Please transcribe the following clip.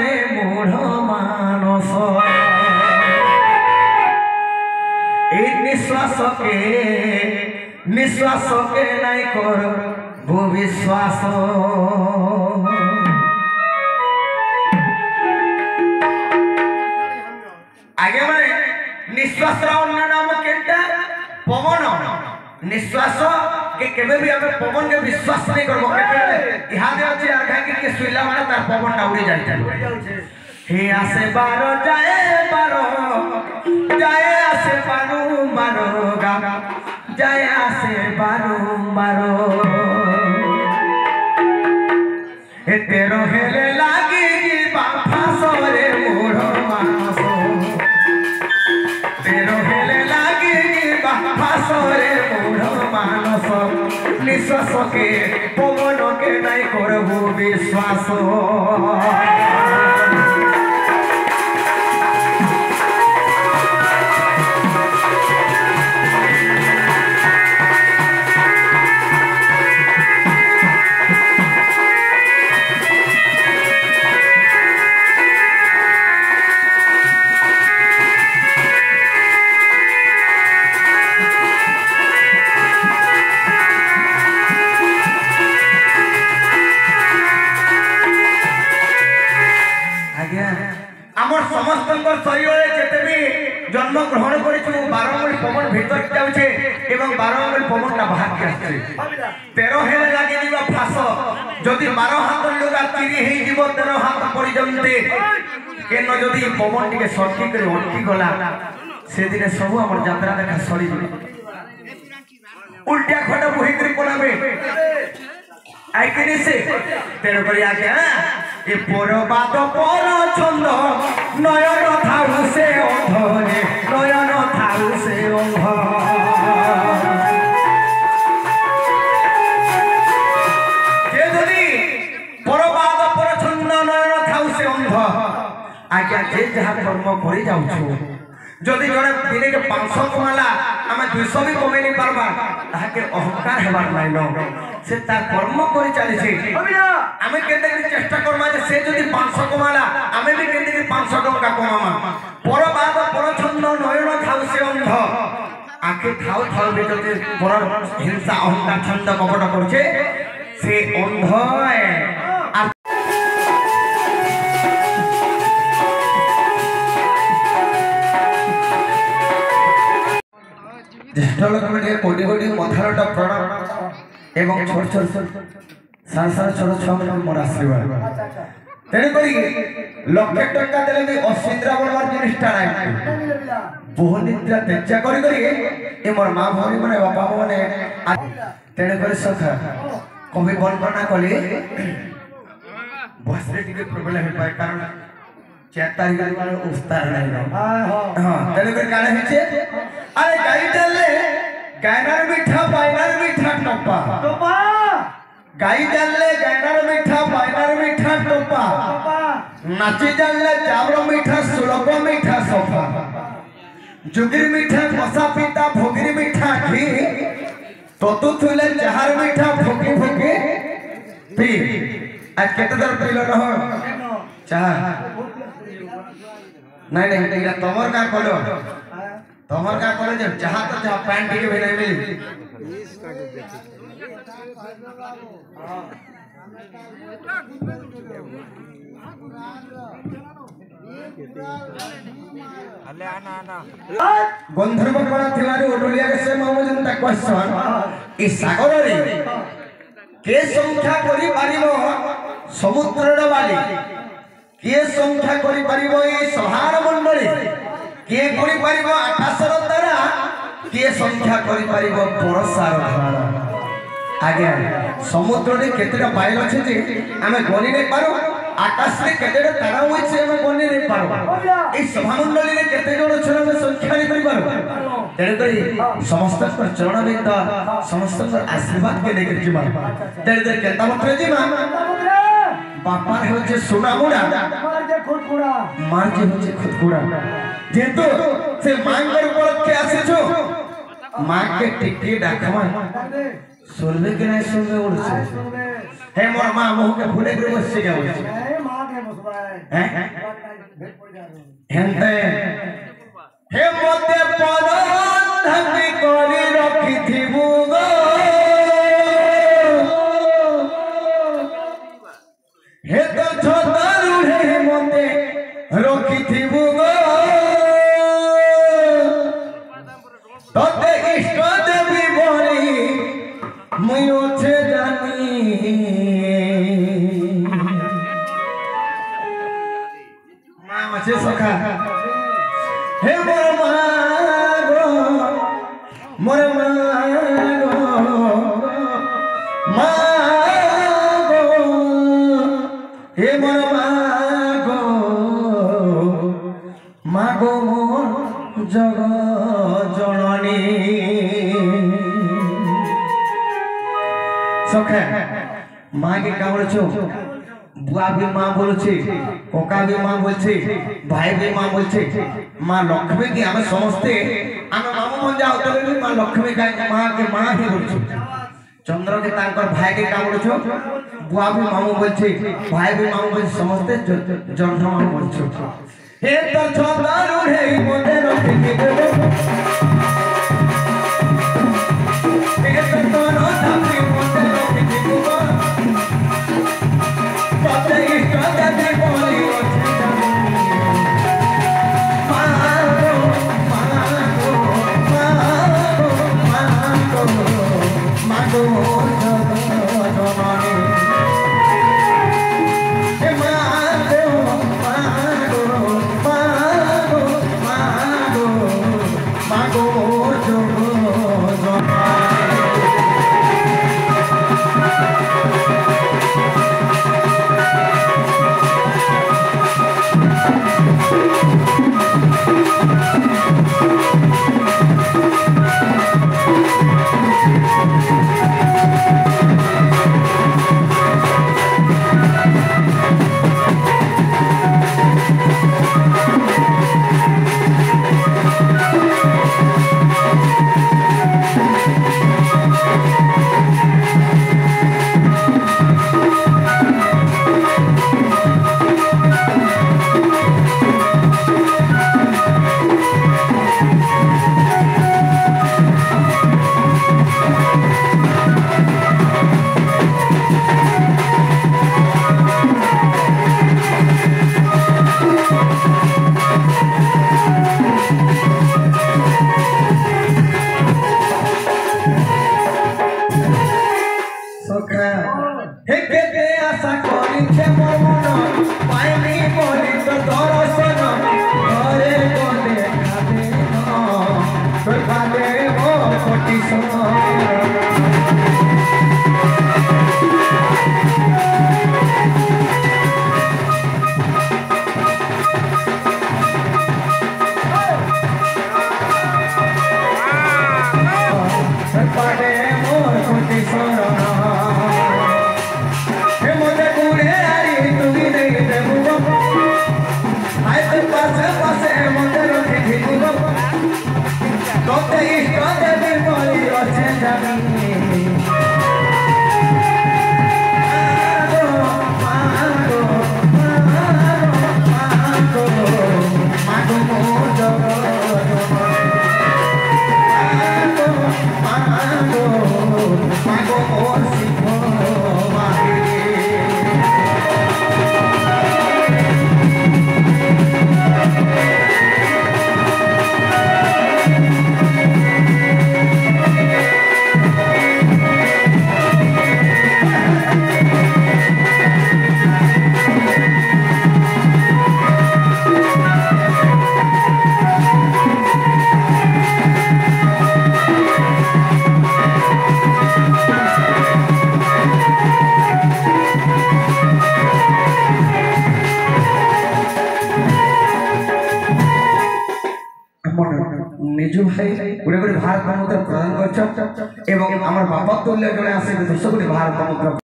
रे मूढ़ मानस निश्वास के नहीं कर भूविश्वास आगे माने निश्वास अन्य नाम केटा पवन निश्वास के केबे भी हमें पवन के विश्वास नहीं करबो केते इहा दे अछि आरखा के सुइला माने तार पवन ना उड़ी जाय हे आसे बारो जाए आसे बारू मारो गा जाए आसे बारू मारो ए तेरो हेले लागी बाफा सोरे मोढ़ मानस तेरो हेले लागी बाफा सोरे मोढ़ मानस निश्वास के पवन के नहीं करबो विश्वास समस्त शरीर जिते भी जन्म ग्रहण कर बारंगुली पवन भीतर जाऊे बारंगुली पवन टा बाहर के 13 हेले लगे फास जदि 12 हाथ लुगा चिरी हो 13 हाथ पड़ जाते केन जदि पवन टे सटकी कर अटकी गला से दिन सब आम यात्रा देखा सरी उल्टा खटा बुहीकर पड़ाबे आईकनी से तेरे पर आगे ए परबाद पर छंद नयन थाउ से अंधरे नयन थाउ से अंध जे जदि परबाद पर छंद नयन थाउ से अंध आज्ञा जे जहा कर्म करि जाउछु जदि जड़े दिन के 500 कमाला आम 200 भी कमे नहीं पारबा ताके अहंकार हेबार नाइ न से तार कर्म करि चली छे आमे केते चेष्टा करबा जे से जदि 500 कमाला आमे भी केते 500 टका कमामा परबाद परछंद नयन थाउ से अंध आके थाउ थाउ बे जदि पर हिंसा अहंकार छंद कपट करछे से अंध ज्येष्ठ लोक कोटी कोटी मथारटा प्रणाम एवं छोट छोट सार सार छोट छुआ मोर आशीर्वाद तेणुक लक्षे टका देले भी असिंद्रा बनवार जिनिसटा नाइ बहु निद्रा त्याग कर मोर माँ भौणी मैंने बापा मैंने तेणुक सखा कवि वर्णना कले बस प्रोब्लेम हो पाए कारण 4 तारीख उस्तार नहीं हां तेणुक काना हिचे अरे गाई डाले गायनार मीठा पाइनार मीठा टप्पा टप्पा गाई डाले गायनार मीठा पाइनार मीठा टप्पा नाची डाले चावल मीठा सुलभ मीठा सोफा जुगिर मीठा कसा पीता भोगिर मीठा घी तोतु थुले चाहर मीठा भोगी भोगी पी आज केते दर पीलो न हो चाह नहीं नहीं तमर का कलो तमर का करे जब चाह तो चाह पैंट के भी नहीं मिली गंधर्व कला थिवारी ओडलिया के से मामू जनता क्वेश्चन ई सागर रे के संख्या करि पारिबो समुद्रर वाली के संख्या करि पारिबो ई सहार मंडली के करि पारिबो आकाशर तारा के संख्या करि पारिबो बरसार धारा आगे समुद्र रे केतेटा पाइल अछि जे हमें गनि नै पारो आकाश रे केतेटा तारा होय छै हमें गनि नै पारो ई सभा मंडली रे केते जण छन हमें संख्या नै करि पारो तेरे करी समस्त पर चरण बिंद समस्त पर आशीर्वाद के लेकर जीवा तेरे दे केता मत जीवा बापा हो जे सोना मुड़ा मार जे खुदकुड़ा जेतो से मांगर ऊपर के आसे छो मां के टिकी डाकमा सुनबे के नहीं सुनबे उड़से हे मोर मां मोह के फुले के बस से गयो हे मां হেনতে হে মতে পরন্ধি করি রখিথিবু গো হে তো ছতরুড়ে মতে রখিথিবু গো ততে ইষ্ট দেবী বলি মুই ওছে জানি মা আছে সখা হে মোর মা গো মোর মা গো মা গো হে মোর মা গো মা গো মোর জগ জননী সখা মাকে কামড়েছো বুয়া भी माँ बोलছে কোকা भी माँ বলছে ভাই भी माँ বলছে মা লক্ষ্মী কি আমি সমস্তে আমি মামু মন যাও তবে भी মা লক্ষ্মী কাই মা কে মা হি বলছে চন্দ্র কে তাঙ্কর ভাই কে কামড়েছো বুয়া भी মামু বলছে ভাই भी মামু বলছে সমস্তে জন্ম মামু বলছে হে তোর ছন্দার উড়ে মনে রখে দেবে হে তোর নামে মনে রখে দেবে ততে ইষ্ট দেবী বলি ওছে জানি মা গো মা গো মা গো মা গো মা গো জননী হে মা গো মা গো মা গো মা গো মা গো জননী निजु भाई गुड़े गुड़े भारत मुद्रा प्रदान कर बापा तुल्य जड़े आसे 200 कोटी भारत मुद्रा